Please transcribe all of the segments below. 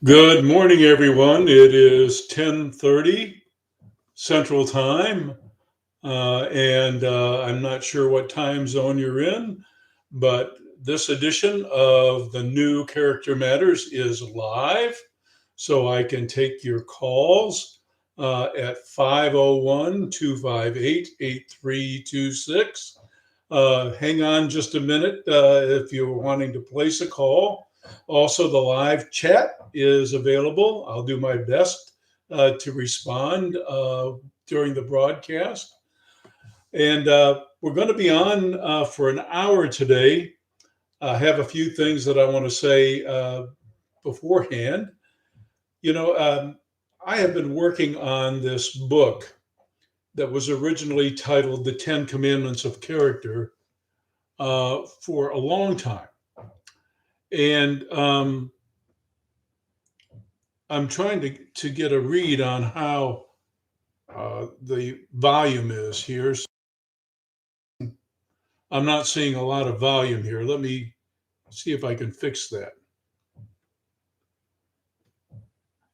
Good morning, everyone. It is 10:30 Central Time, and I'm not sure what time zone you're in, but this edition of the New Character Matters is live, so I can take your calls at 501-258-8326. Hang on just a minute if you're wanting to place a call. Also, the live chat is available. I'll do my best to respond during the broadcast. And we're going to be on for an hour today. I have a few things that I want to say beforehand. I have been working on this book that was originally titled The 10 Commandments of Character for a long time. And I'm trying to get a read on how the volume is here. I'm not seeing a lot of volume here. Let me see if I can fix that.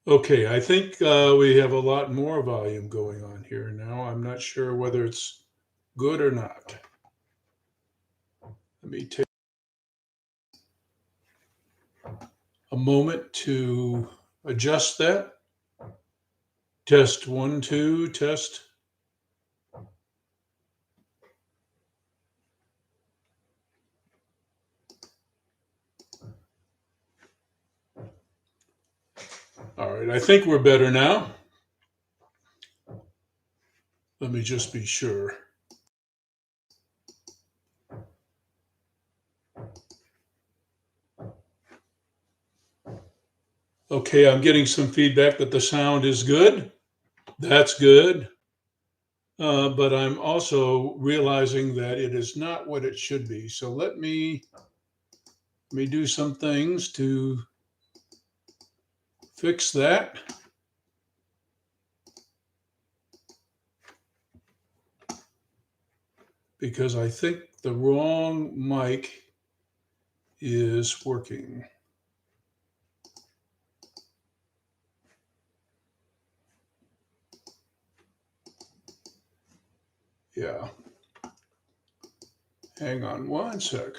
Okay, I think we have a lot more volume going on here now. I'm not sure whether it's good or not. Let me take a moment to adjust that. Test 1, 2, test. All right, I think we're better now. Let me just be sure. Okay, I'm getting some feedback that the sound is good. That's good. But I'm also realizing that it is not what it should be. So let me do some things to fix that. Because I think the wrong mic is working. Yeah. Hang on one sec.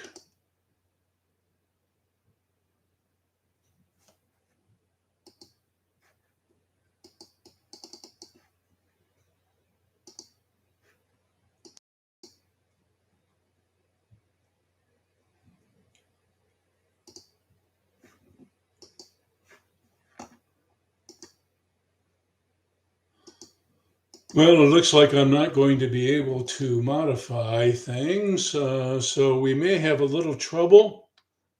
Well, it looks like I'm not going to be able to modify things, so we may have a little trouble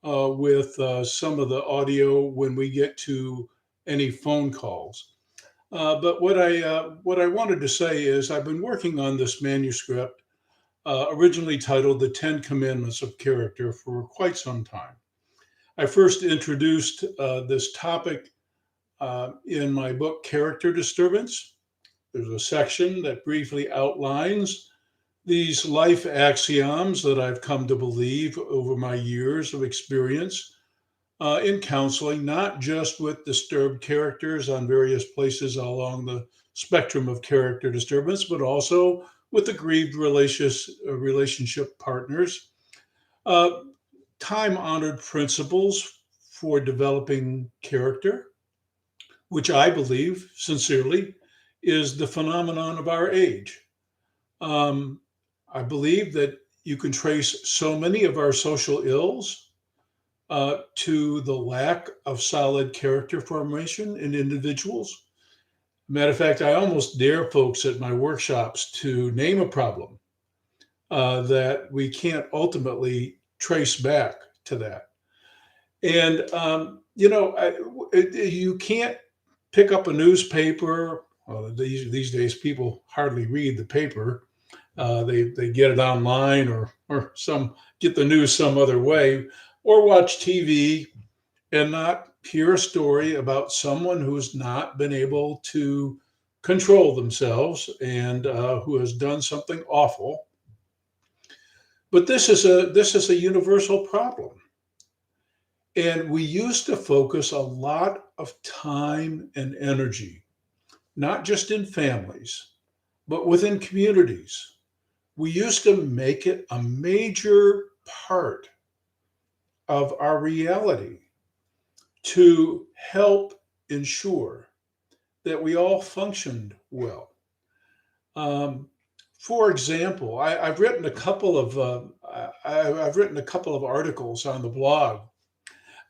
with some of the audio when we get to any phone calls. But what I wanted to say is I've been working on this manuscript, originally titled "The 10 Commandments of Character" for quite some time. I first introduced this topic in my book, Character Disturbance. There's a section that briefly outlines these life axioms that I've come to believe over my years of experience in counseling, not just with disturbed characters on various places along the spectrum of character disturbance, but also with aggrieved relationship partners. Uh, Time honored principles for developing character, which I believe sincerely is the phenomenon of our age. Um, I believe that you can trace so many of our social ills to the lack of solid character formation in individuals. Matter of fact, I almost dare folks at my workshops to name a problem that we can't ultimately trace back to that. And, you can't pick up a newspaper. Well, these days, people hardly read the paper. They get it online or some get the news some other way or watch TV and not hear a story about someone who's not been able to control themselves and who has done something awful. But this is a universal problem. And we used to focus a lot of time and energy, not just in families, but within communities. We used to make it a major part of our reality to help ensure that we all functioned well. Um, for example, I've written a couple of I've written a couple of articles on the blog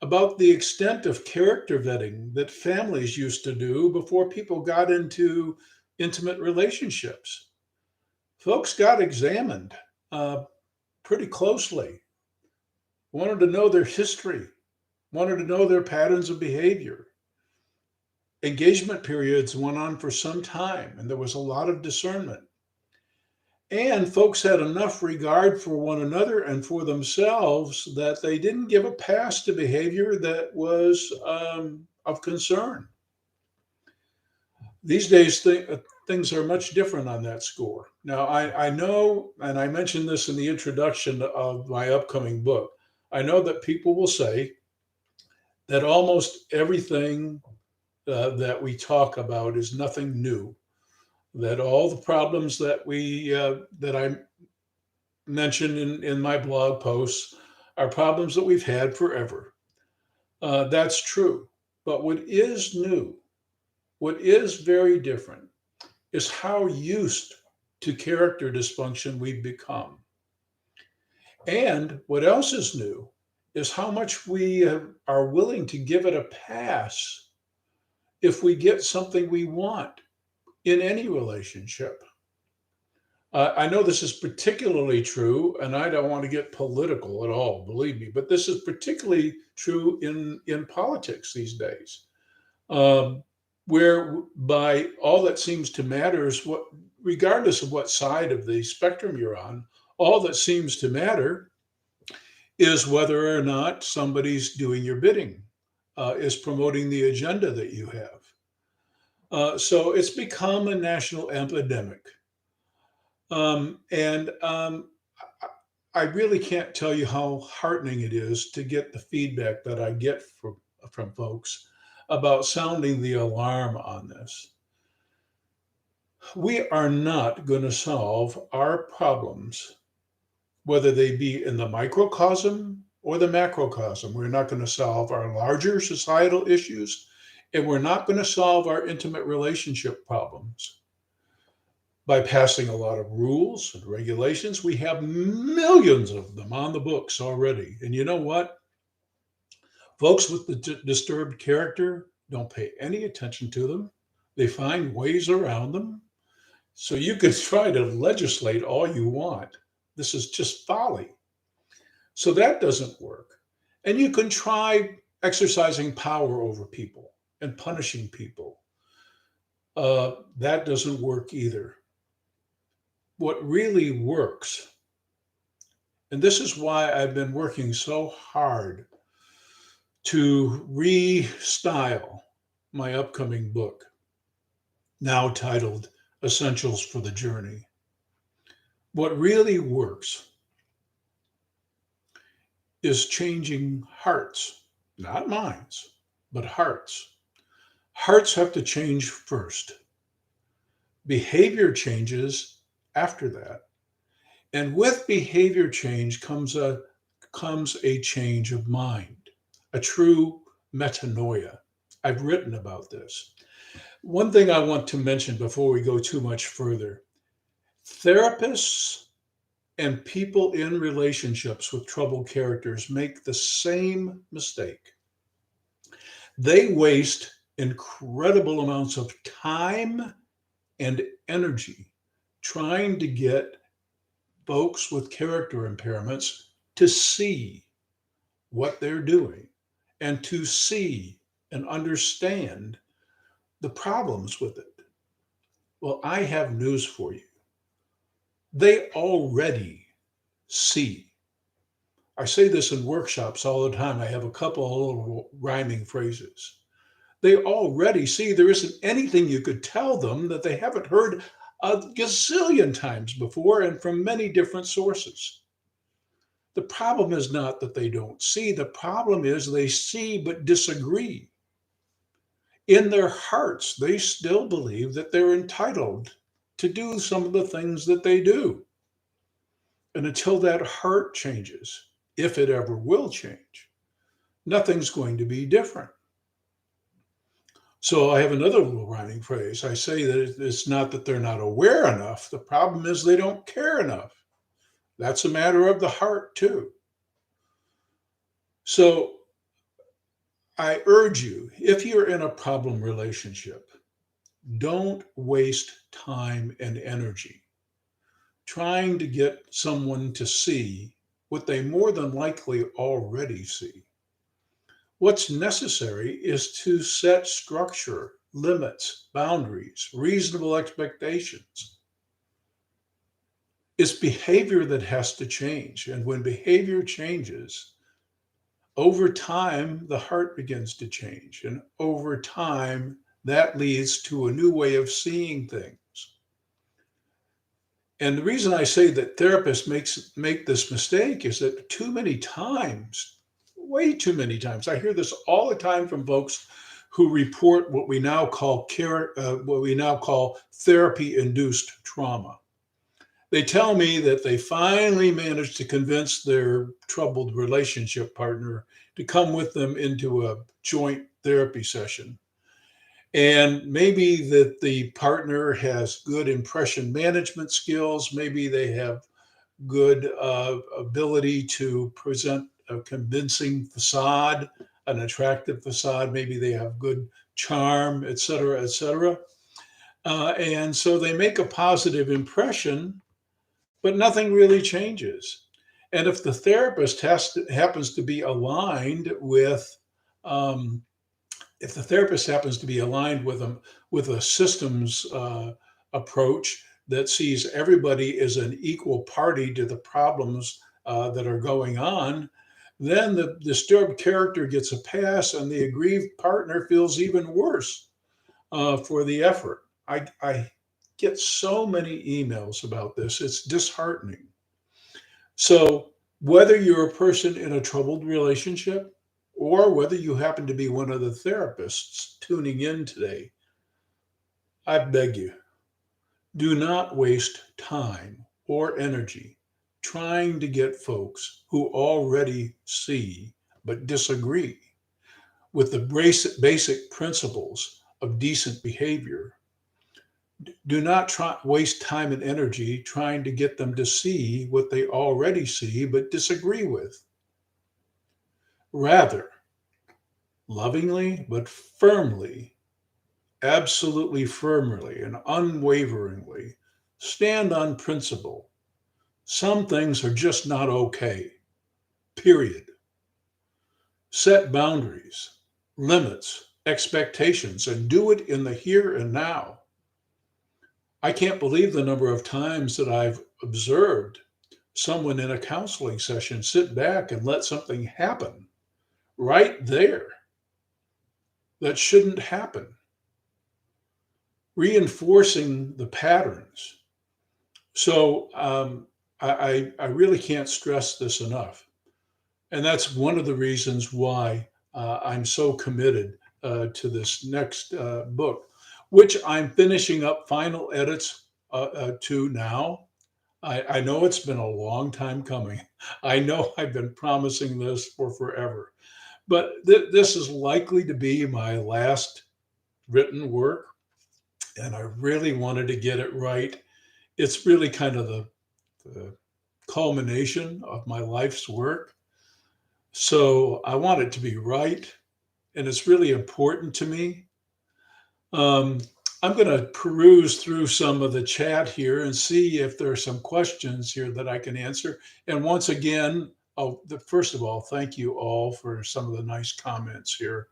about the extent of character vetting that families used to do before people got into intimate relationships. Folks got examined uh, pretty closely, wanted to know their history, wanted to know their patterns of behavior. Engagement periods went on for some time, and there was a lot of discernment. And folks had enough regard for one another and for themselves that they didn't give a pass to behavior that was of concern. These days, things are much different on that score. Now, I know, and I mentioned this in the introduction of my upcoming book, I know that people will say that almost everything that we talk about is nothing new. That all the problems that I mentioned in my blog posts are problems that we've had forever. That's true. But what is new, what is very different, is how used to character dysfunction we've become. And what else is new is how much we are willing to give it a pass if we get something we want in any relationship. I know this is particularly true, and I don't want to get political at all, believe me, but this is particularly true in politics these days, um, whereby all that seems to matter is what, regardless of what side of the spectrum you're on, all that seems to matter is whether or not somebody's doing your bidding, is promoting the agenda that you have. So it's become a national epidemic. And I really can't tell you how heartening it is to get the feedback that I get from folks about sounding the alarm on this. We are not going to solve our problems, whether they be in the microcosm or the macrocosm. We're not going to solve our larger societal issues, and we're not going to solve our intimate relationship problems by passing a lot of rules and regulations. We have millions of them on the books already. And you know what? Folks with the disturbed character don't pay any attention to them. They find ways around them. So you can try to legislate all you want. This is just folly. So that doesn't work. And you can try exercising power over people and punishing people. That doesn't work either. What really works, and this is why I've been working so hard to restyle my upcoming book, now titled Essentials for the Journey. What really works is changing hearts, not minds, but hearts. Hearts have to change first. Behavior changes after that. And with behavior change comes a change of mind, a true metanoia. I've written about this. One thing I want to mention before we go too much further: therapists And people in relationships with troubled characters make the same mistake. They waste incredible amounts of time and energy trying to get folks with character impairments to see what they're doing and to see and understand the problems with it. Well, I have news for you. They already see. I say this in workshops all the time. I have a couple of little rhyming phrases. They already see. There isn't anything you could tell them that they haven't heard a gazillion times before and from many different sources. The problem is not that they don't see, the problem is they see but disagree. In their hearts, they still believe that they're entitled to do some of the things that they do. And until that heart changes, if it ever will change, nothing's going to be different. So I have another little rhyming phrase. I say that it's not that they're not aware enough. The problem is they don't care enough. That's a matter of the heart, too. So I urge you, if you're in a problem relationship, don't waste time and energy trying to get someone to see what they more than likely already see. What's necessary is to set structure, limits, boundaries, reasonable expectations. It's behavior that has to change. And when behavior changes, over time, the heart begins to change. And over time, that leads to a new way of seeing things. And the reason I say that therapists make this mistake is that too many times, way too many times, I hear this all the time from folks who report what we now call therapy-induced trauma. They tell me that they finally managed to convince their troubled relationship partner to come with them into a joint therapy session. And maybe that the partner has good impression management skills. Maybe they have good ability to present a convincing facade, an attractive facade. Maybe they have good charm, et cetera, et cetera. And so they make a positive impression, but nothing really changes. And if the therapist happens to be aligned with um, if the therapist happens to be aligned with a systems approach that sees everybody as an equal party to the problems that are going on, then the disturbed character gets a pass, and the aggrieved partner feels even worse for the effort. I get so many emails about this; it's disheartening. So, whether you're a person in a troubled relationship or whether you happen to be one of the therapists tuning in today, I beg you, do not waste time or energy trying to get folks who already see but disagree with the basic principles of decent behavior. Do not waste time and energy trying to get them to see what they already see but disagree with. Rather, lovingly but firmly, absolutely firmly and unwaveringly stand on principle. Some things are just not okay, period. Set boundaries, limits, expectations, and do it in the here and now. I can't believe the number of times that I've observed someone in a counseling session sit back and let something happen right there that shouldn't happen, reinforcing the patterns. So I really can't stress this enough. And that's one of the reasons why I'm so committed to this next book, which I'm finishing up final edits to now. I know it's been a long time coming. I know I've been promising this for forever, but this is likely to be my last written work, and I really wanted to get it right. It's really kind of the culmination of my life's work. So I want it to be right, and it's really important to me. Um, I'm going to peruse through some of the chat here and see if there are some questions here that I can answer. And once again, first of all, thank you all for some of the nice comments here.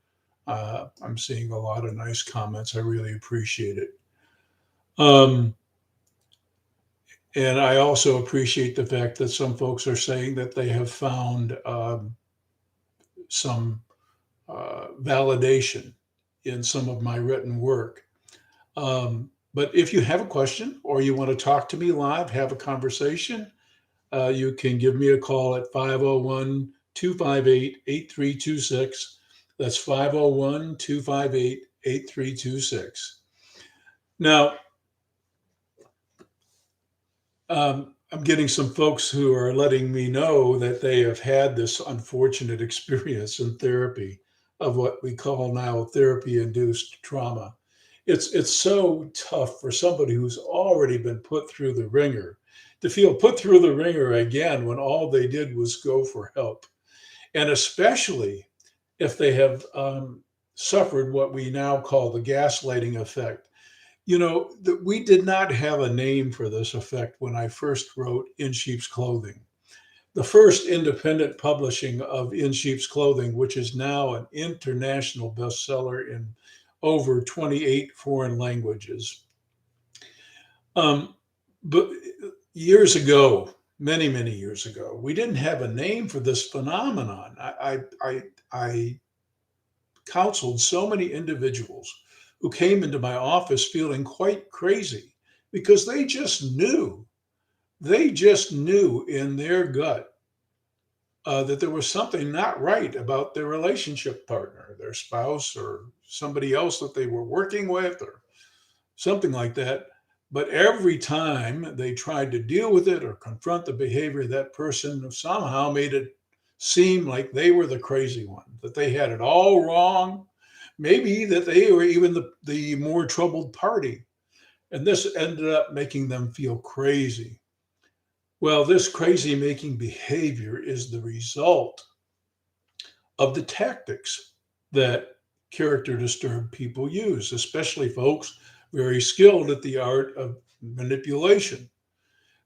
I'm seeing a lot of nice comments. I really appreciate it. Um, and I also appreciate the fact that some folks are saying that they have found some validation in some of my written work. But if you have a question or you want to talk to me live, have a conversation, you can give me a call at 501 258 8326. That's 501 258 8326. Now, I'm getting some folks who are letting me know that they have had this unfortunate experience in therapy of what we call now therapy induced trauma. It's so tough for somebody who's already been put through the ringer to feel put through the ringer again when all they did was go for help. And especially if they have suffered what we now call the gaslighting effect. We did not have a name for this effect when I first wrote In Sheep's Clothing. The first independent publishing of In Sheep's Clothing, which is now an international bestseller in over 28 foreign languages. But years ago, many, many years ago, we didn't have a name for this phenomenon. I counseled so many individuals who came into my office feeling quite crazy because they just knew in their gut that there was something not right about their relationship partner, their spouse, or somebody else that they were working with, or something like that. But every time they tried to deal with it or confront the behavior, that person somehow made it seem like they were the crazy one, that they had it all wrong, maybe that they were even the more troubled party. And this ended up making them feel crazy. Well, this crazy making behavior is the result of the tactics that character disturbed people use, especially folks very skilled at the art of manipulation.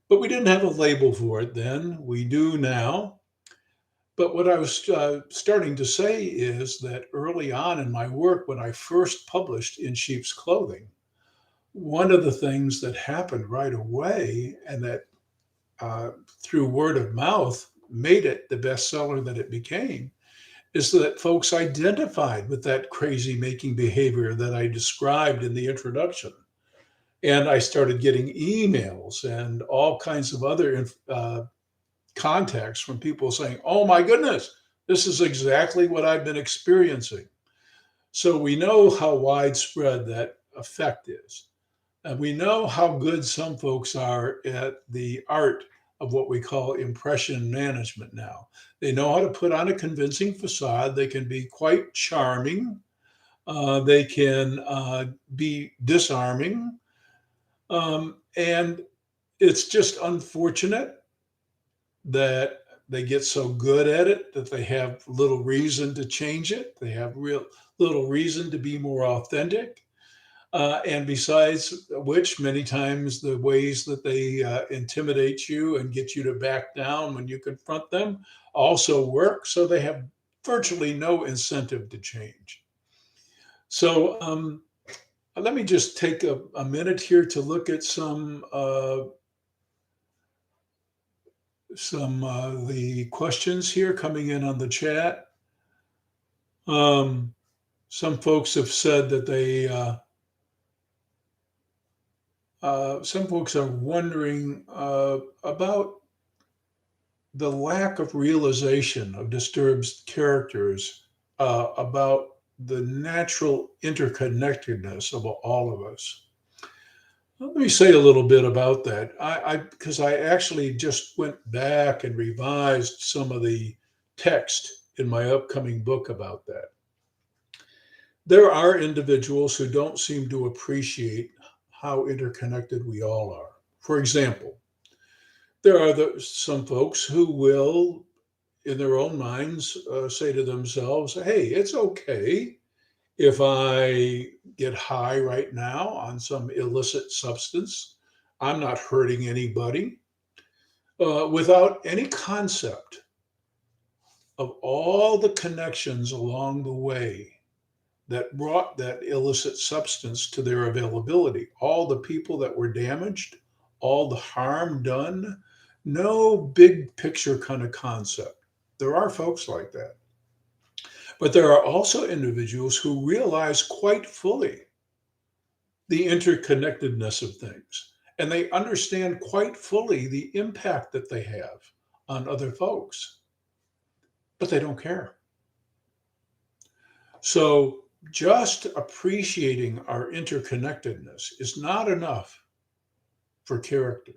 But we didn't have a label for it then. We do now. But what I was starting to say is that early on in my work, when I first published In Sheep's Clothing, one of the things that happened right away and that through word of mouth made it the bestseller that it became is that folks identified with that crazy making behavior that I described in the introduction. And I started getting emails and all kinds of other contacts from people saying, oh my goodness, this is exactly what I've been experiencing. So we know how widespread that effect is. And we know how good some folks are at the art of what we call impression management now. They know how to put on a convincing facade. They can be quite charming. They can be disarming. And it's just unfortunate that they get so good at it that they have little reason to change it. They have real little reason to be more authentic. And besides which, many times the ways that they intimidate you and get you to back down when you confront them also work. So they have virtually no incentive to change. So let me just take a minute here to look at some the questions here coming in on the chat. Some folks have said that some folks are wondering about the lack of realization of disturbed characters about the natural interconnectedness of all of us. Let me say a little bit about that. Because I actually just went back and revised some of the text in my upcoming book about that. There are individuals who don't seem to appreciate how interconnected we all are. For example, There are some folks who will, in their own minds, say to themselves, hey, it's okay if I get high right now on some illicit substance. I'm not hurting anybody, without any concept of all the connections along the way that brought that illicit substance to their availability, all the people that were damaged, all the harm done. No big picture kind of concept. There are folks like that. But there are also individuals who realize quite fully the interconnectedness of things, and they understand quite fully the impact that they have on other folks, but they don't care. So just appreciating our interconnectedness is not enough for character.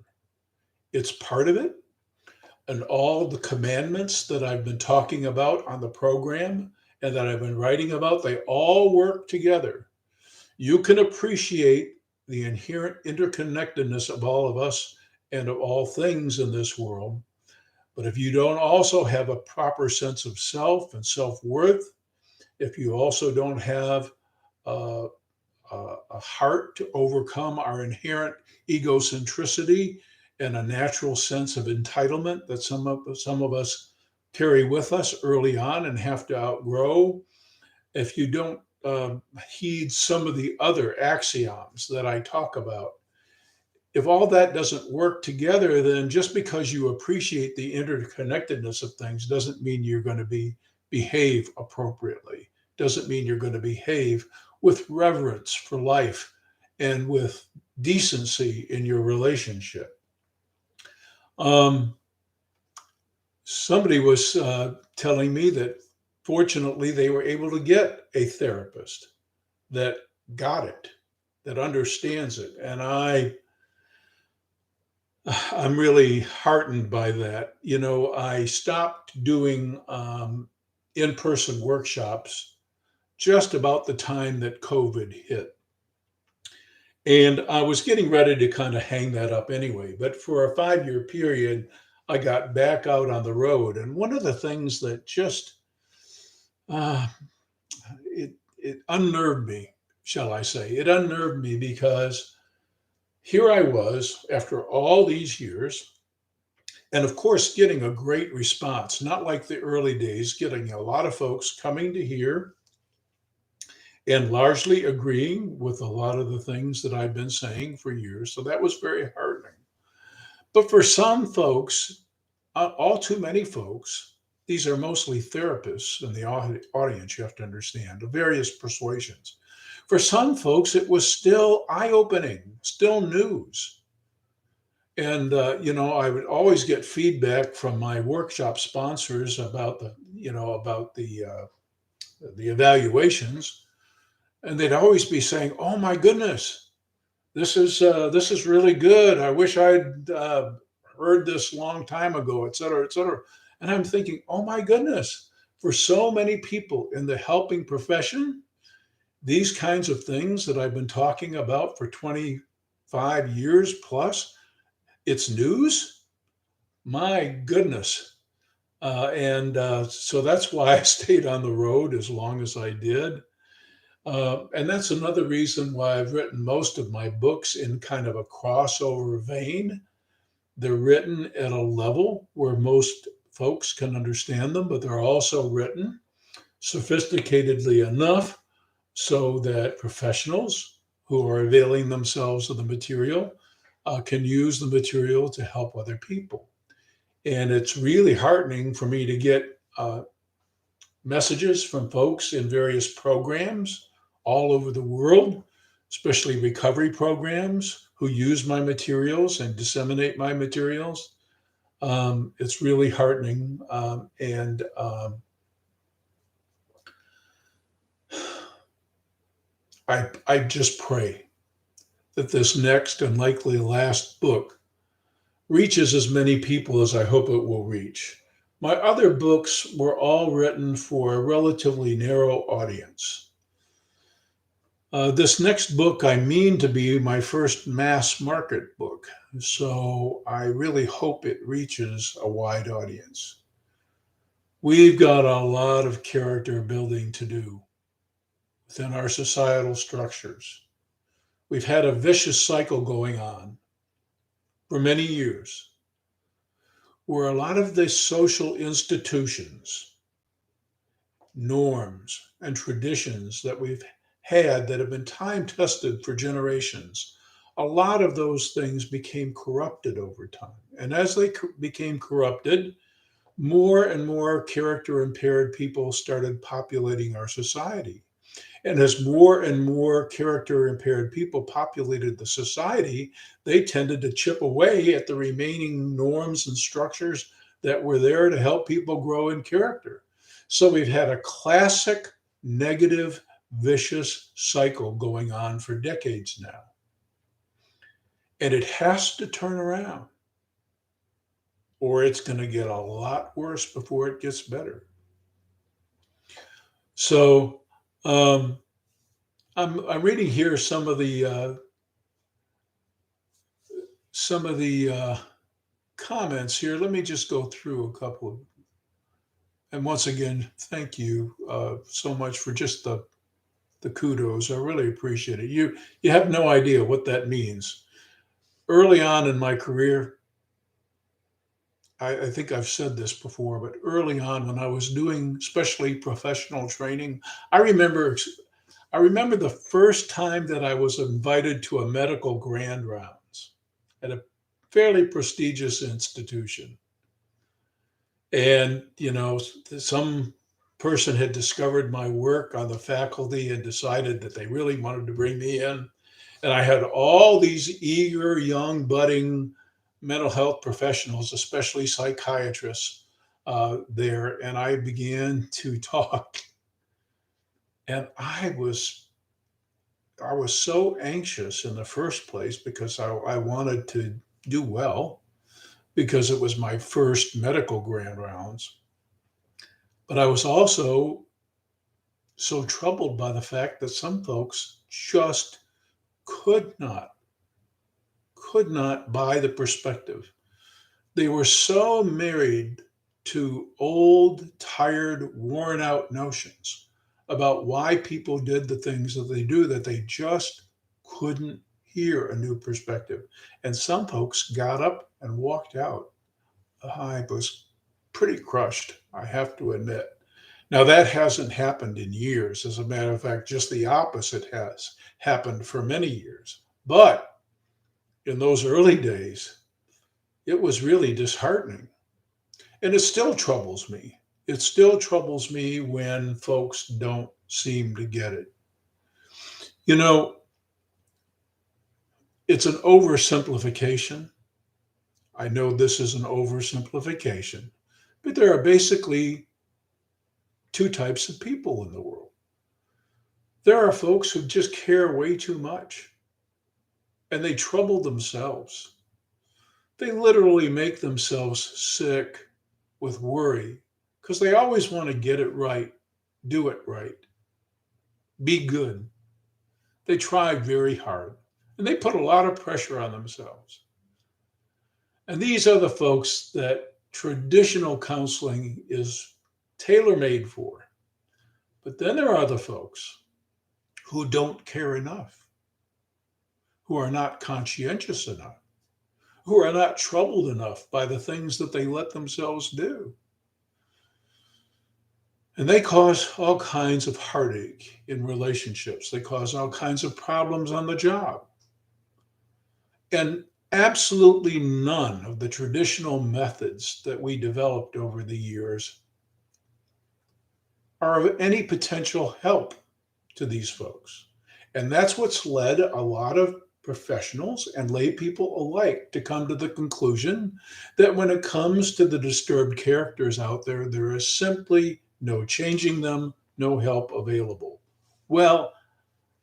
It's part of it. And all the commandments that I've been talking about on the program and that I've been writing about, they all work together. You can appreciate the inherent interconnectedness of all of us and of all things in this world. But if you don't also have a proper sense of self and self worth, if you also don't have uh, a heart to overcome our inherent egocentricity and a natural sense of entitlement that some of us carry with us early on and have to outgrow, if you don't heed some of the other axioms that I talk about, if all that doesn't work together, then just because you appreciate the interconnectedness of things doesn't mean you're going to behave appropriately. Doesn't mean you're going to behave with reverence for life and with decency in your relationship. Um, Somebody was telling me that fortunately they were able to get a therapist that got it, that understands it, and I'm really heartened by that. You know, I stopped doing in-person workshops just about the time that COVID hit. And I was getting ready to kind of hang that up anyway. But for a 5 year period, I got back out on the road. And one of the things that just, uh, it unnerved me, shall I say, it unnerved me because here I was after all these years, and of course, getting a great response, not like the early days, getting a lot of folks coming to hear and largely agreeing with a lot of the things that I've been saying for years. So that was very heartening. But for some folks, all too many folks, these are mostly therapists in the audience, you have to understand, of various persuasions. For some folks, it was still eye opening, still news. And, I would always get feedback from my workshop sponsors about the evaluations. And they'd always be saying, "Oh my goodness, this is really good. I wish I'd heard this long time ago, et cetera, et cetera." And I'm thinking, "Oh my goodness, for so many people in the helping profession, these kinds of things that I've been talking about for 25 years plus, it's news. My goodness." And so that's why I stayed on the road as long as I did. And that's another reason why I've written most of my books in kind of a crossover vein. They're written at a level where most folks can understand them, but they're also written sophisticatedly enough so that professionals who are availing themselves of the material can use the material to help other people. And it's really heartening for me to get messages from folks in various programs all over the world, especially recovery programs who use my materials and disseminate my materials. It's really heartening. And I just pray that this next and likely last book reaches as many people as I hope it will reach. My other books were all written for a relatively narrow audience. This next book, I mean to be my first mass market book. So I really hope it reaches a wide audience. We've got a lot of character building to do within our societal structures. We've had a vicious cycle going on for many years where a lot of the social institutions, norms, and traditions that we've had that have been time tested for generations, a lot of those things became corrupted over time. And as they became corrupted, more and more character impaired people started populating our society. And as more and more character impaired people populated the society, they tended to chip away at the remaining norms and structures that were there to help people grow in character. So we've had a classic negative, vicious cycle going on for decades now. And it has to turn around, or it's going to get a lot worse before it gets better. So um, I'm reading here some of the comments here. Let me just go through a couple of, and once again, thank you so much for just the kudos. I really appreciate it. You have no idea what that means. Early on in my career, I think I've said this before, but early on when I was doing especially professional training, I remember I remember the first time that I was invited to a medical grand rounds at a fairly prestigious institution. And, some person had discovered my work on the faculty and decided that they really wanted to bring me in. And I had all these eager, young, budding mental health professionals, especially psychiatrists, there. And I began to talk. And I was so anxious in the first place because I wanted to do well because it was my first medical grand rounds. But I was also so troubled by the fact that some folks just could not, could not buy the perspective. They were so married to old, tired, worn out notions about why people did the things that they do that they just couldn't hear a new perspective. And some folks got up and walked out. I was pretty crushed, I have to admit. Now, that hasn't happened in years. As a matter of fact, just the opposite has happened for many years. But in those early days, it was really disheartening. And it still troubles me. It still troubles me when folks don't seem to get it. You know, it's an oversimplification. I know this is an oversimplification, but there are basically two types of people in the world. There are folks who just care way too much and they trouble themselves. They literally make themselves sick with worry because they always want to get it right, do it right, be good. They try very hard and they put a lot of pressure on themselves. And these are the folks that traditional counseling is tailor made for. But then there are the folks who don't care enough, who are not conscientious enough, who are not troubled enough by the things that they let themselves do. And they cause all kinds of heartache in relationships. They cause all kinds of problems on the job. And absolutely none of the traditional methods that we developed over the years are of any potential help to these folks. And that's what's led a lot of professionals and lay people alike to come to the conclusion that when it comes to the disturbed characters out there, there is simply no changing them, no help available. Well,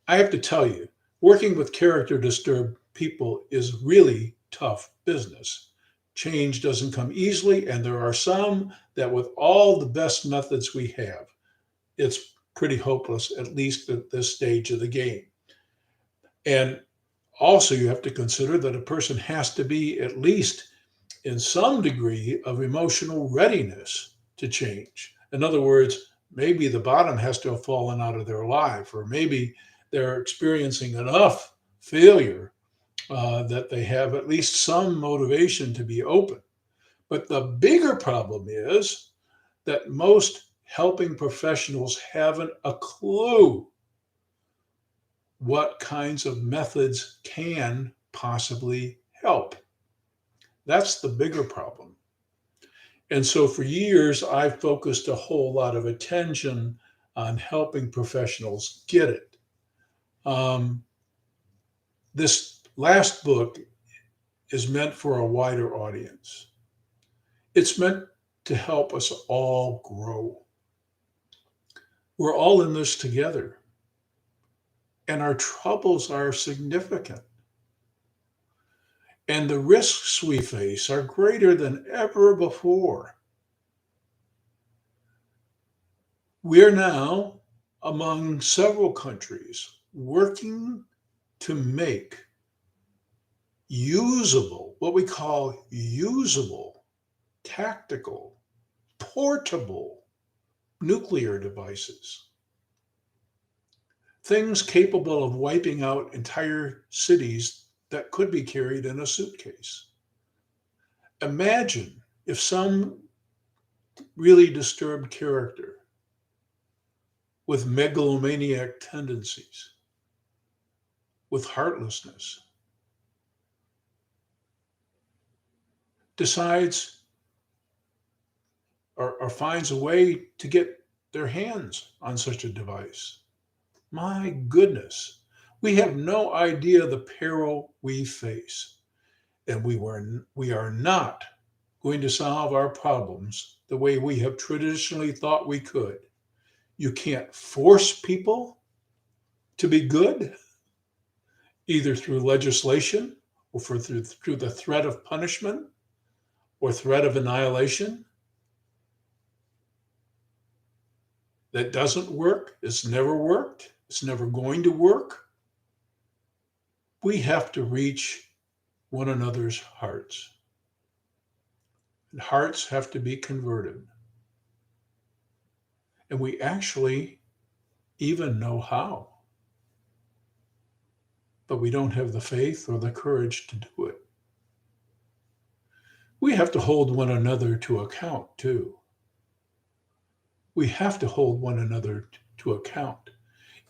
I have to tell you, working with character disturbed people is really tough business. Change doesn't come easily, and there are some that, with all the best methods we have, it's pretty hopeless, at least at this stage of the game. And also, you have to consider that a person has to be at least in some degree of emotional readiness to change. In other words, maybe the bottom has to have fallen out of their life, or maybe they're experiencing enough failure that they have at least some motivation to be open. But the bigger problem is that most helping professionals haven't a clue what kinds of methods can possibly help. That's the bigger problem. And so for years, I've focused a whole lot of attention on helping professionals get it. Um, this last book is meant for a wider audience. It's meant to help us all grow. We're all in this together, and our troubles are significant. And the risks we face are greater than ever before. We're now among several countries working to make usable, what we call usable, tactical, portable nuclear devices, things capable of wiping out entire cities that could be carried in a suitcase. Imagine if some really disturbed character with megalomaniac tendencies, with heartlessness, decides or finds a way to get their hands on such a device. My goodness, we have no idea the peril we face, and we are not going to solve our problems the way we have traditionally thought we could. You can't force people to be good, either through legislation or through the threat of punishment or threat of annihilation. That doesn't work. It's never worked. It's never going to work. We have to reach one another's hearts. And hearts have to be converted. And we actually even know how, but we don't have the faith or the courage to do it. We have to hold one another to account, too. We have to hold one another to account.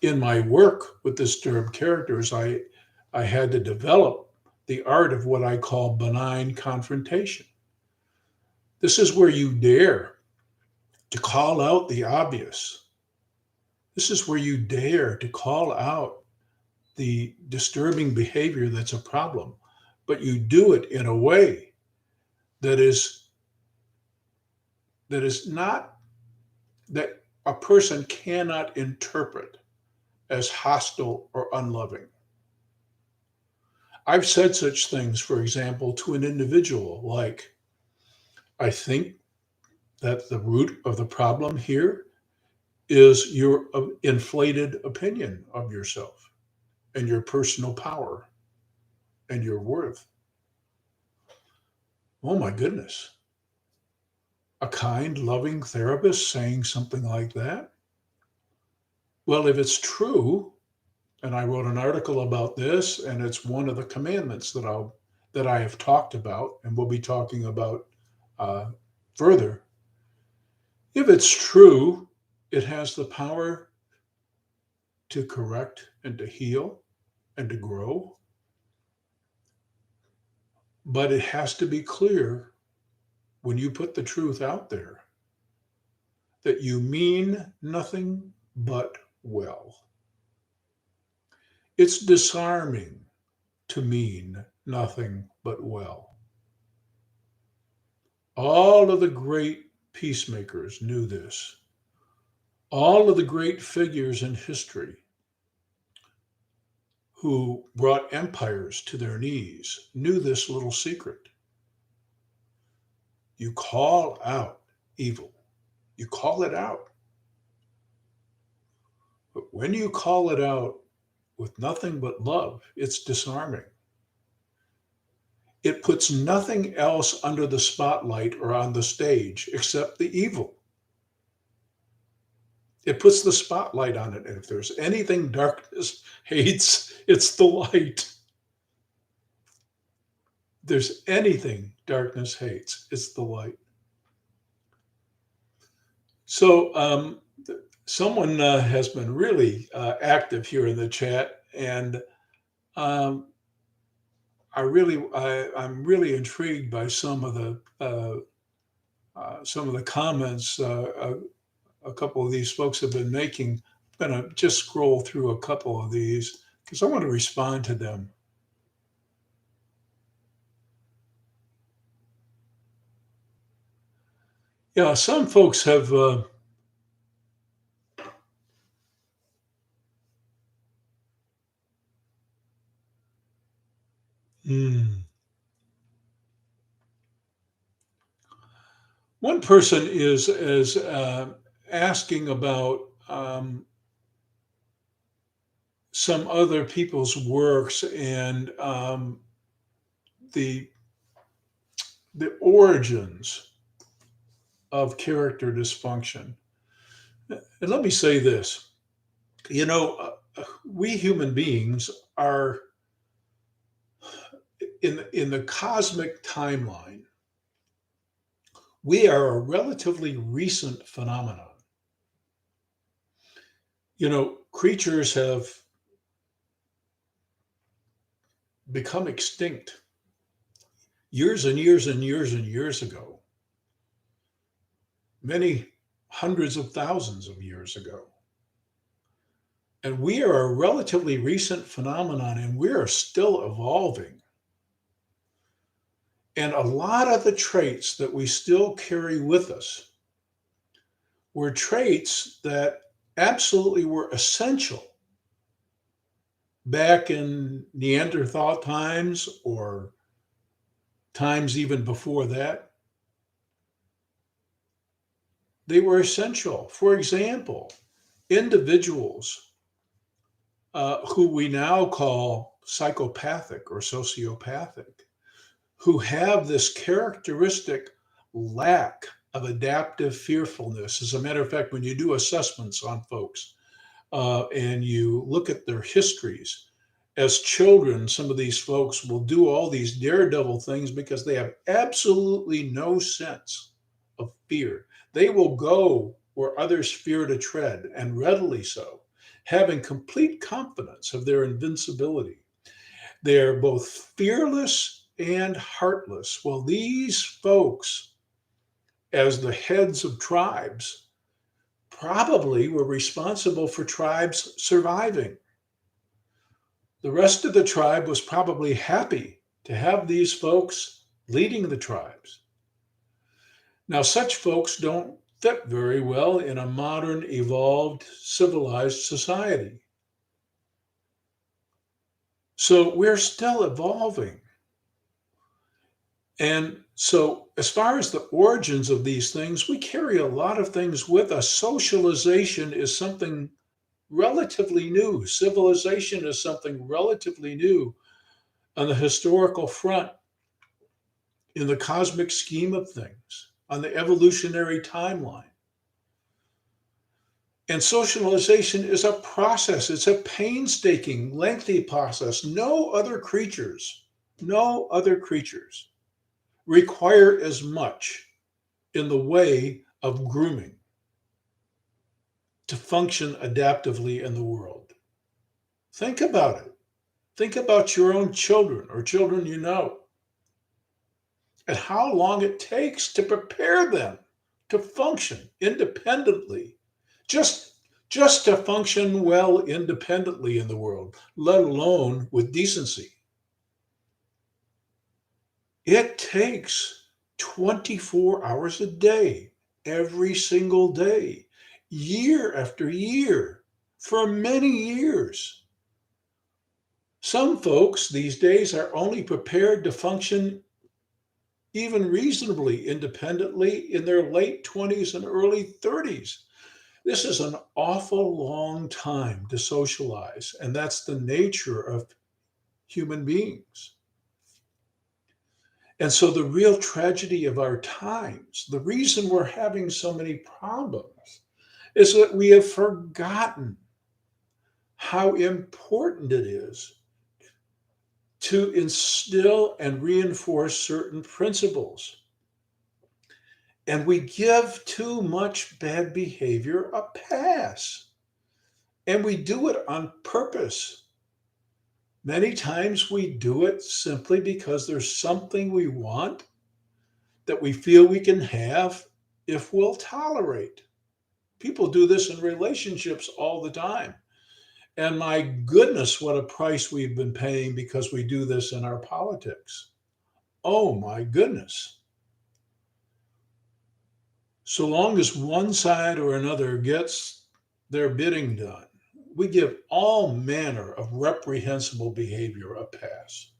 In my work with disturbed characters, I had to develop the art of what I call benign confrontation. This is where you dare to call out the obvious. This is where you dare to call out the disturbing behavior that's a problem, but you do it in a way that is not that a person cannot interpret as hostile or unloving. I've said such things, for example, to an individual like, I think that the root of the problem here is your inflated opinion of yourself and your personal power and your worth. Oh my goodness. A kind, loving therapist saying something like that? Well, if it's true, and I wrote an article about this, and it's one of the commandments that I have talked about and will be talking about uh, further. If it's true, it has the power to correct and to heal and to grow, but it has to be clear when you put the truth out there that you mean nothing but well. It's disarming to mean nothing but well. All of the great peacemakers knew this. All of the great figures in history who brought empires to their knees knew this little secret. You call out evil, you call it out. But when you call it out with nothing but love, it's disarming. It puts nothing else under the spotlight or on the stage except the evil. It puts the spotlight on it. And if there's anything darkness hates, it's the light. If there's anything darkness hates, it's the light. So, someone has been really active here in the chat, and um, I'm really intrigued by some of the comments a couple of these folks have been making. I'm going to just scroll through a couple of these because I want to respond to them. Yeah, some folks have. Hmm. One person is asking about some other people's works and the the origins of character dysfunction. And let me say this: we human beings are in the cosmic timeline. We are a relatively recent phenomenon. Creatures have become extinct years and years and years and years ago, many hundreds of thousands of years ago. And we are a relatively recent phenomenon, and we are still evolving. And a lot of the traits that we still carry with us were traits that absolutely were essential back in Neanderthal times or times even before that. They were essential. For example, individuals who we now call psychopathic or sociopathic, who have this characteristic lack of adaptive fearfulness. As a matter of fact, when you do assessments on folks and you look at their histories, as children, some of these folks will do all these daredevil things because they have absolutely no sense of fear. They will go where others fear to tread, and readily so, having complete confidence of their invincibility. They're both fearless and heartless. Well, these folks, as the heads of tribes, probably were responsible for tribes surviving. The rest of the tribe was probably happy to have these folks leading the tribes. Now, such folks don't fit very well in a modern, evolved, civilized society. So we're still evolving. And so, as far as the origins of these things, we carry a lot of things with us. Socialization is something relatively new, civilization is something relatively new on the historical front, in the cosmic scheme of things, on the evolutionary timeline. And socialization is a process, it's a painstaking, lengthy process. No other creatures require as much in the way of grooming to function adaptively in the world. Think about it. Think about your own children or children you know, and how long it takes to prepare them to function independently, just just to function well independently in the world, let alone with decency. It takes 24 hours a day, every single day, year after year, for many years. Some folks these days are only prepared to function even reasonably independently in their late 20s and early 30s. This is an awful long time to socialize, and that's the nature of human beings. And so, the real tragedy of our times, the reason we're having so many problems, is that we have forgotten how important it is to instill and reinforce certain principles. And we give too much bad behavior a pass. And we do it on purpose. Many times we do it simply because there's something we want that we feel we can have if we'll tolerate. People do this in relationships all the time. And my goodness, what a price we've been paying because we do this in our politics. Oh my goodness. So long as one side or another gets their bidding done, we give all manner of reprehensible behavior a pass.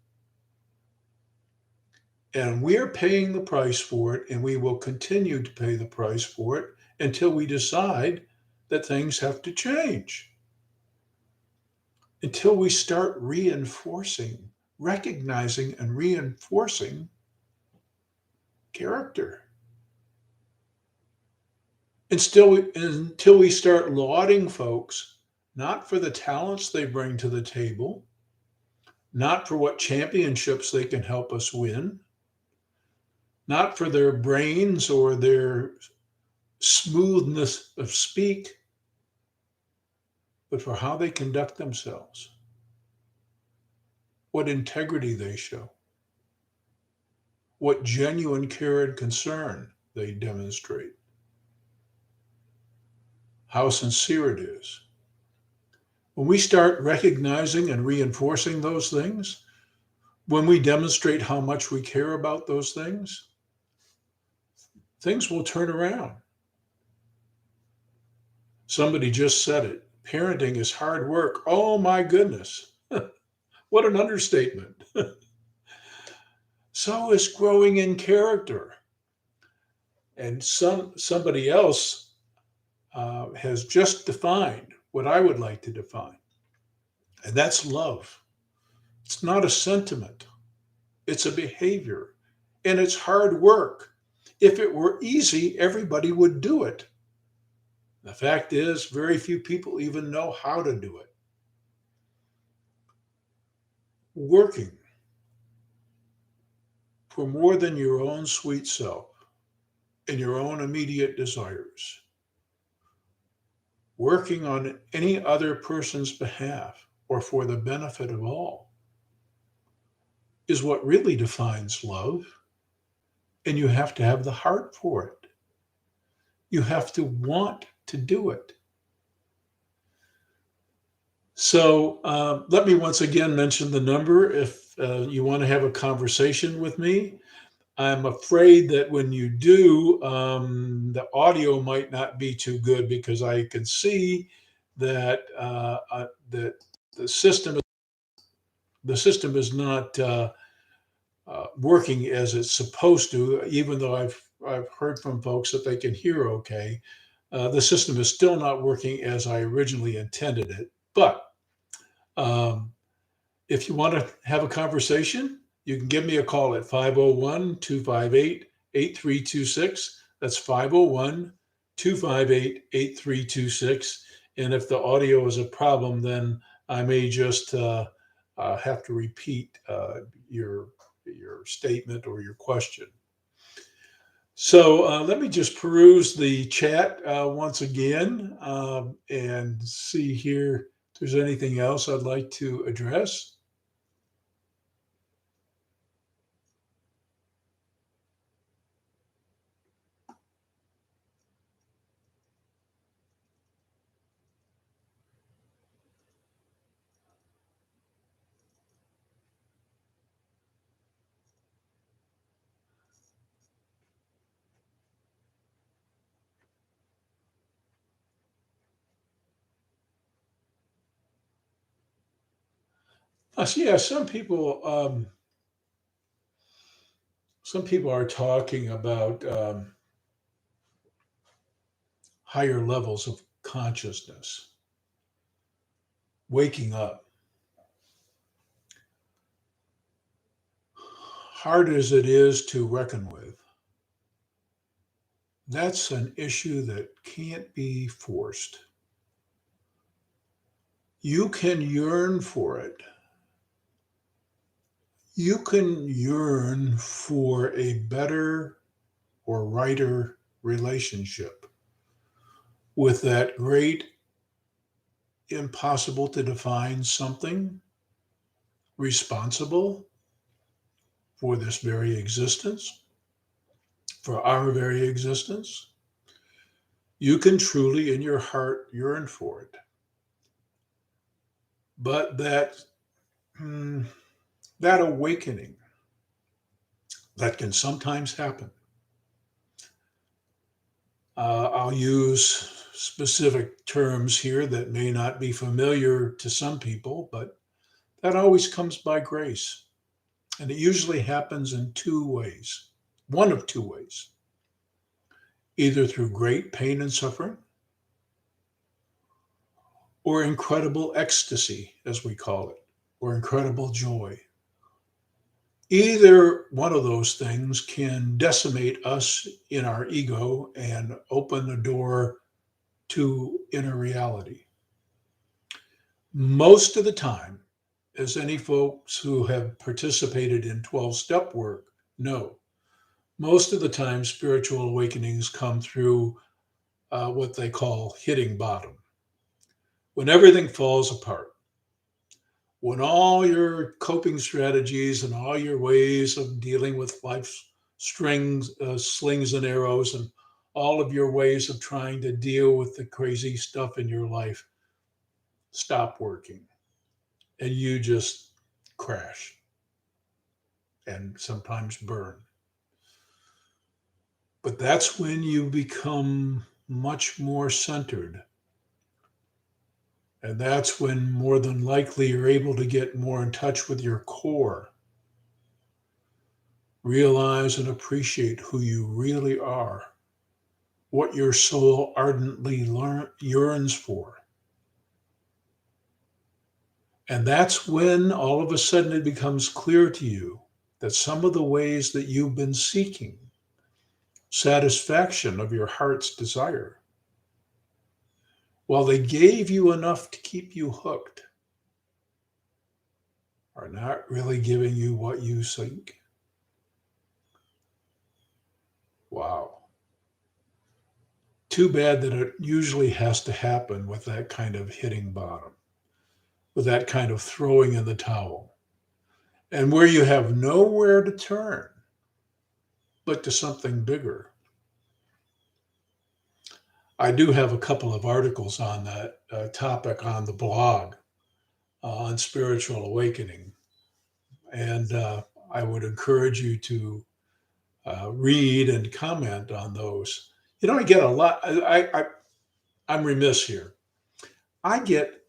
And we're paying the price for it, and we will continue to pay the price for it until we decide that things have to change, until we start reinforcing, recognizing, and reinforcing character. And still, until we start lauding folks, not for the talents they bring to the table, not for what championships they can help us win, not for their brains or their smoothness of speak, but for how they conduct themselves, what integrity they show, what genuine care and concern they demonstrate, how sincere it is. When we start recognizing and reinforcing those things, when we demonstrate how much we care about those things will turn around. Somebody just said it. Parenting is hard work. Oh my goodness. What an understatement. So is growing in character. And somebody else has just defined what I would like to define, and that's love. It's not a sentiment, it's a behavior, and it's hard work. If it were easy, everybody would do it. The fact is, very few people even know how to do it. Working for more than your own sweet self and your own immediate desires, working on any other person's behalf or for the benefit of all, is what really defines love. And you have to have the heart for it. You have to want to do it. So let me once again mention the number if you want to have a conversation with me. I'm afraid that when you do, the audio might not be too good because I can see that that the system is not working as it's supposed to. Even though I've heard from folks that they can hear okay, the system is still not working as I originally intended it. But um, if you want to have a conversation, you can give me a call at 501 258 8326. That's 501 258 8326. And if the audio is a problem, then I may just have to repeat your statement or your question. So let me just peruse the chat once again and see here if there's anything else I'd like to address. Yeah, some people are talking about higher levels of consciousness, waking up. Hard as it is to reckon with, that's an issue that can't be forced. You can yearn for it. You can yearn for a better or righter relationship with that great, impossible to define something responsible for this very existence, for our very existence. You can truly, in your heart, yearn for it. But mm, that awakening that can sometimes happen. I'll use specific terms here that may not be familiar to some people, but that always comes by grace. And it usually happens in two ways, one of two ways, either through great pain and suffering or incredible ecstasy, as we call it, or incredible joy. Either one of those things can decimate us in our ego and open the door to inner reality. Most of the time, as any folks who have participated in 12 step work know, most of the time spiritual awakenings come through what they call hitting bottom. When everything falls apart, when all your coping strategies and all your ways of dealing with life's slings and arrows, and all of your ways of trying to deal with the crazy stuff in your life stop working and you just crash and sometimes burn. But that's when you become much more centered. And that's when more than likely you're able to get more in touch with your core, realize and appreciate who you really are, what your soul ardently yearns for. And that's when all of a sudden it becomes clear to you that some of the ways that you've been seeking satisfaction of your heart's desire, while they gave you enough to keep you hooked, are not really giving you what you seek. Wow. Too bad that it usually has to happen with that kind of hitting bottom, with that kind of throwing in the towel, and where you have nowhere to turn but to something bigger. I do have a couple of articles on that topic on the blog on spiritual awakening, and I would encourage you to read and comment on those. You know, I get a lot. I'm remiss here. I get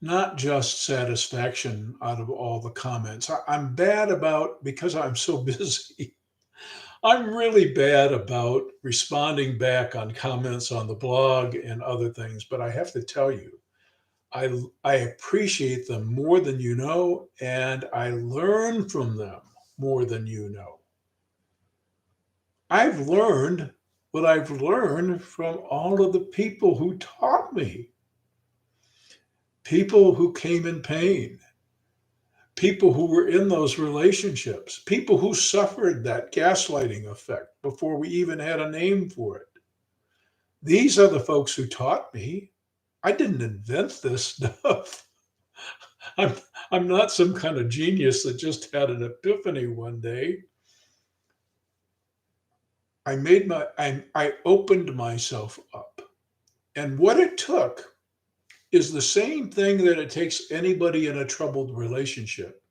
not just satisfaction out of all the comments. I'm bad about, because I'm so busy, I'm really bad about responding back on comments on the blog and other things. But I have to tell you, I appreciate them more than you know, and I learn from them more than you know. I've learned what I've learned from all of the people who taught me, people who came in pain, people who were in those relationships, people who suffered that gaslighting effect before we even had a name for it. These are the folks who taught me. I didn't invent this stuff. I'm, I'm not some kind of genius that just had an epiphany one day. I opened myself up. And what it took is the same thing that it takes anybody in a troubled relationship.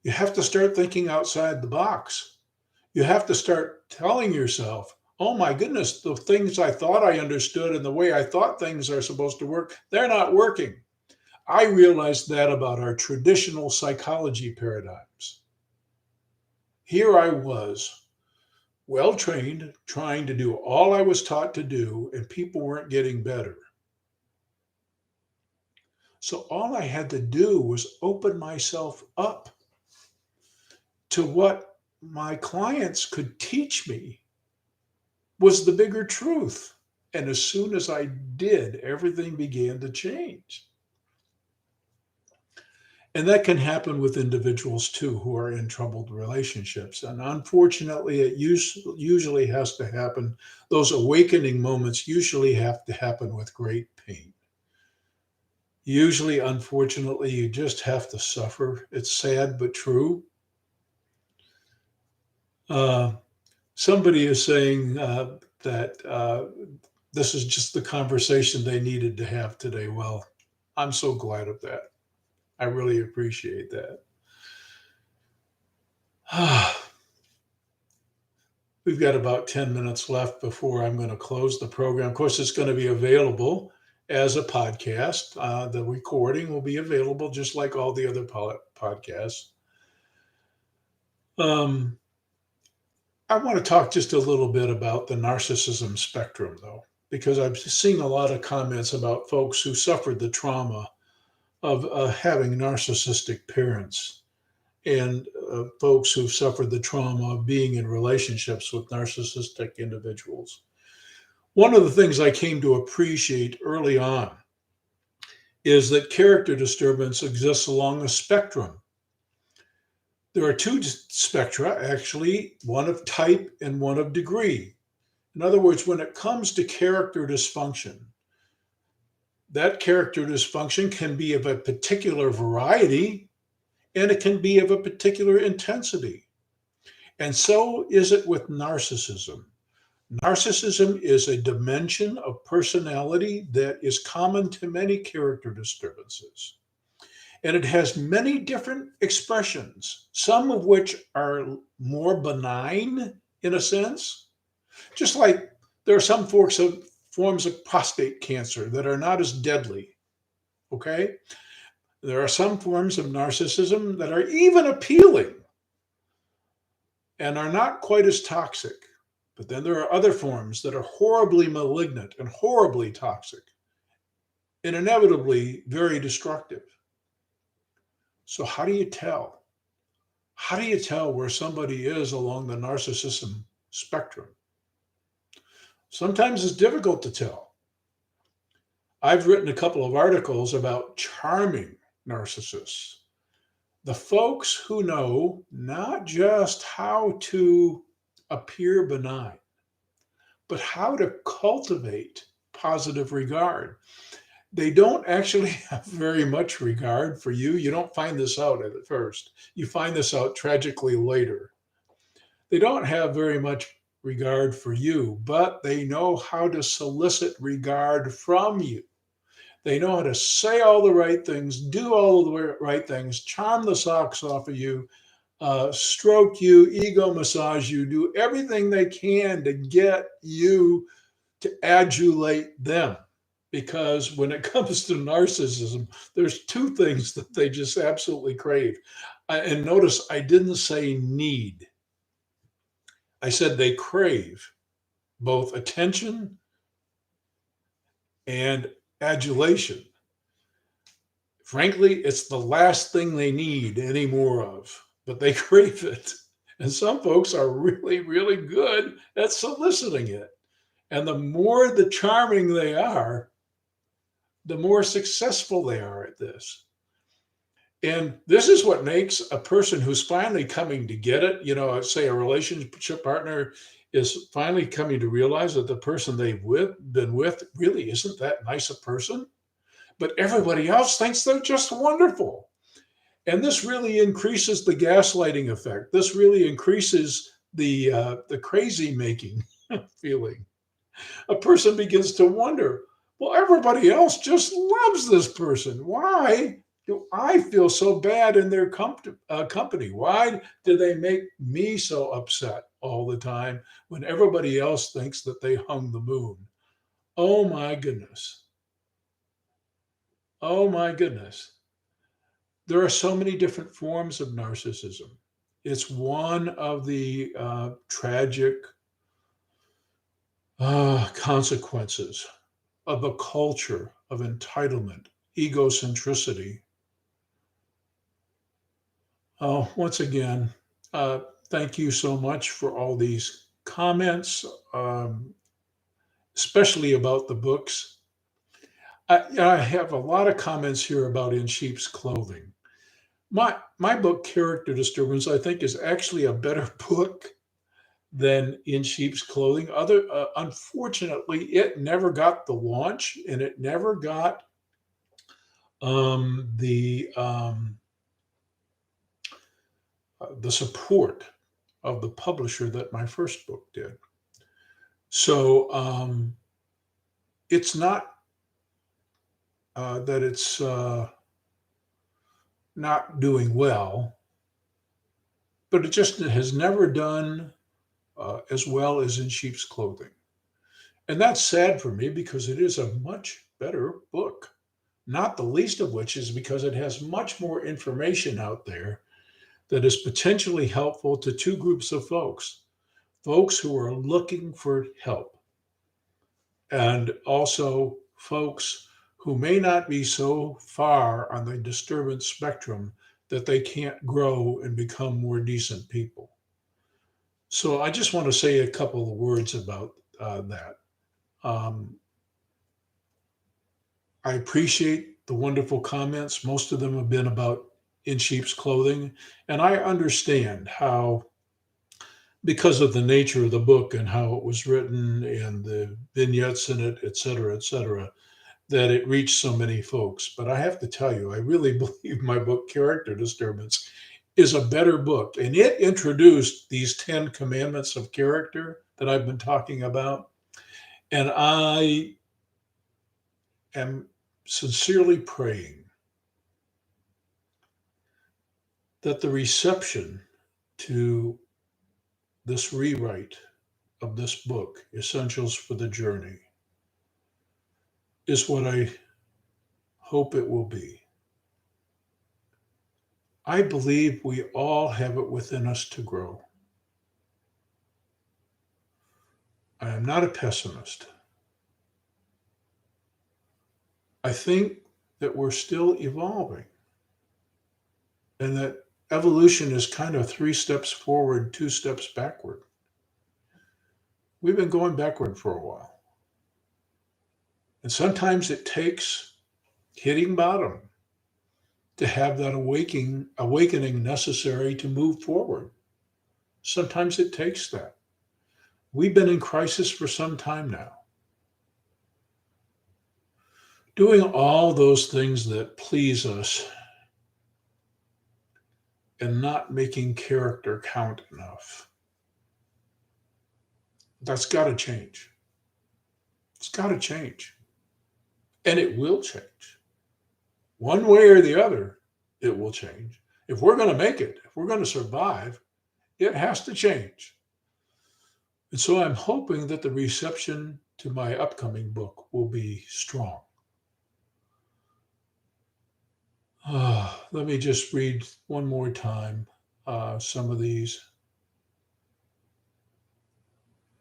You have to start thinking outside the box. You have to start telling yourself, oh my goodness, the things I thought I understood and the way I thought things are supposed to work, they're not working. I realized that about our traditional psychology paradigms. Here I was, well trained, trying to do all I was taught to do, and people weren't getting better. So all I had to do was open myself up to what my clients could teach me was the bigger truth. And as soon as I did, everything began to change. And that can happen with individuals too who are in troubled relationships. And unfortunately, it usually has to happen. Those awakening moments usually have to happen with great pain. Usually, unfortunately, you just have to suffer. It's sad but true. Uh, Somebody is saying that this is just the conversation they needed to have today. Well, I'm so glad of that. I really appreciate that. We've got about 10 minutes left before I'm going to close the program. Of course, it's going to be available as a podcast. The recording will be available just like all the other podcasts. Um, I want to talk just a little bit about the narcissism spectrum, though, because I've seen a lot of comments about folks who suffered the trauma of having narcissistic parents and folks who've suffered the trauma of being in relationships with narcissistic individuals. One of the things I came to appreciate early on is that character disturbance exists along a spectrum. There are two spectra, actually, one of type and one of degree. In other words, when it comes to character dysfunction, that character dysfunction can be of a particular variety and it can be of a particular intensity. And so is it with narcissism. Narcissism is a dimension of personality that is common to many character disturbances. And it has many different expressions, some of which are more benign in a sense. Just like there are some forms of prostate cancer that are not as deadly, okay? There are some forms of narcissism that are even appealing and are not quite as toxic. But then there are other forms that are horribly malignant and horribly toxic and inevitably very destructive. So, how do you tell? How do you tell where somebody is along the narcissism spectrum? Sometimes it's difficult to tell. I've written a couple of articles about charming narcissists, the folks who know not just how to appear benign, but how to cultivate positive regard. They don't actually have very much regard for you. You don't find this out at first. You find this out tragically later. They don't have very much regard for you, but they know how to solicit regard from you. They know how to say all the right things, do all the right things, charm the socks off of you, stroke you, ego massage you, do everything they can to get you to adulate them. Because when it comes to narcissism, there's two things that they just absolutely crave. And notice I didn't say need. I said they crave both attention and adulation. Frankly, it's the last thing they need any more of, but they crave it. And some folks are really, really good at soliciting it. And the more the charming they are, the more successful they are at this. And this is what makes a person who's finally coming to get it, say a relationship partner is finally coming to realize that the person been with really isn't that nice a person, but everybody else thinks they're just wonderful. And this really increases the gaslighting effect. This really increases the crazy making feeling. A person begins to wonder, well, everybody else just loves this person. Why do I feel so bad in their company? Why do they make me so upset all the time when everybody else thinks that they hung the moon? Oh my goodness. Oh my goodness. There are so many different forms of narcissism. It's one of the tragic consequences of a culture of entitlement, egocentricity. Once again, uh, thank you so much for all these comments, especially about the books. I have a lot of comments here about In Sheep's Clothing. My book, Character Disturbance, I think is actually a better book than In Sheep's Clothing. Unfortunately, it never got the launch, and it never got the support of the publisher that my first book did. So it's not that it's not doing well, but it just has never done as well as In Sheep's Clothing. And that's sad for me because it is a much better book. Not the least of which is because it has much more information out there that is potentially helpful to two groups of folks who are looking for help, and also folks who may not be so far on the disturbance spectrum that they can't grow and become more decent people. So I just want to say a couple of words about that. Um, I appreciate the wonderful comments. Most of them have been about In Sheep's Clothing. And I understand how, because of the nature of the book and how it was written and the vignettes in it, et cetera, that it reached so many folks. But I have to tell you, I really believe my book, Character Disturbance, is a better book. And it introduced these 10 commandments of character that I've been talking about. And I am sincerely praying that the reception to this rewrite of this book, Essentials for the Journey, is what I hope it will be. I believe we all have it within us to grow. I am not a pessimist. I think that we're still evolving and that evolution is kind of 3 steps forward, 2 steps backward. We've been going backward for a while. And sometimes it takes hitting bottom to have that awakening necessary to move forward. Sometimes it takes that. We've been in crisis for some time now. Doing all those things that please us and not making character count enough. That's got to change. It's got to change. And it will change. One way or the other, it will change. If we're going to make it, if we're going to survive, it has to change. And so I'm hoping that the reception to my upcoming book will be strong. Let me just read one more time some of these.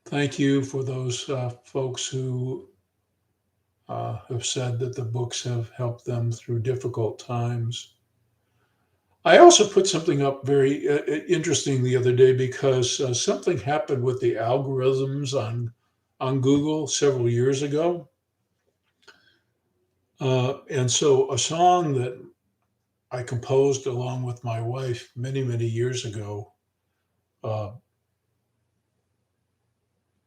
Thank you for those folks who have said that the books have helped them through difficult times. I also put something up very interesting the other day because something happened with the algorithms on Google several years ago. And so a song that I composed along with my wife many, many years ago uh,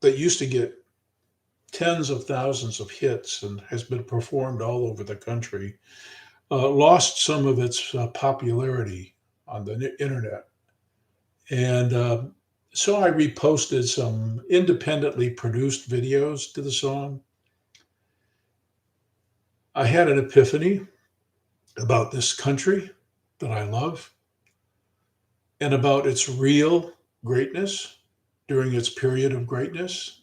that used to get tens of thousands of hits and has been performed all over the country, lost some of its popularity on the internet. And so I reposted some independently produced videos to the song. I had an epiphany about this country that I love and about its real greatness during its period of greatness.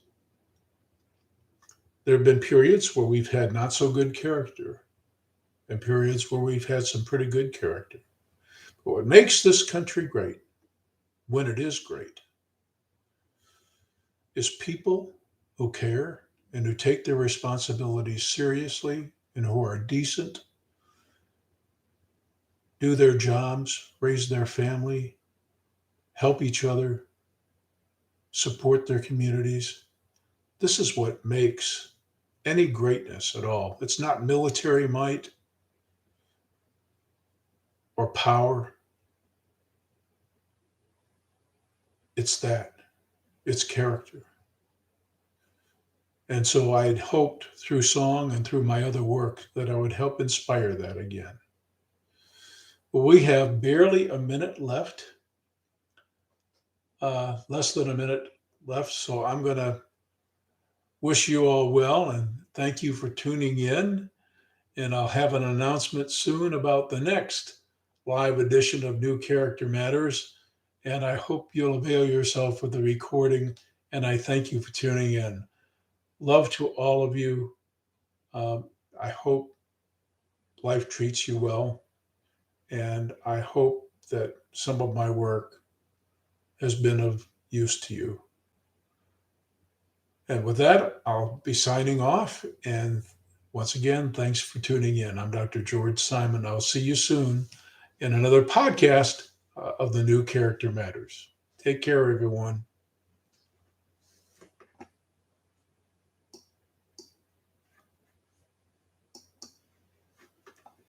There have been periods where we've had not so good character and periods where we've had some pretty good character. But what makes this country great, when it is great, is people who care and who take their responsibilities seriously and who are decent, do their jobs, raise their family, help each other, support their communities. This is what makes any greatness at all. It's not military might or power, it's that, it's character. And so I had hoped through song and through my other work that I would help inspire that again. Well, we have barely a minute left, less than a minute left. So I'm going to wish you all well and thank you for tuning in. And I'll have an announcement soon about the next live edition of New Character Matters. And I hope you'll avail yourself of the recording. And I thank you for tuning in. Love to all of you. I hope life treats you well. And I hope that some of my work has been of use to you. And with that, I'll be signing off. And once again, thanks for tuning in. I'm Dr. George Simon. I'll see you soon in another podcast of the New Character Matters. Take care, everyone.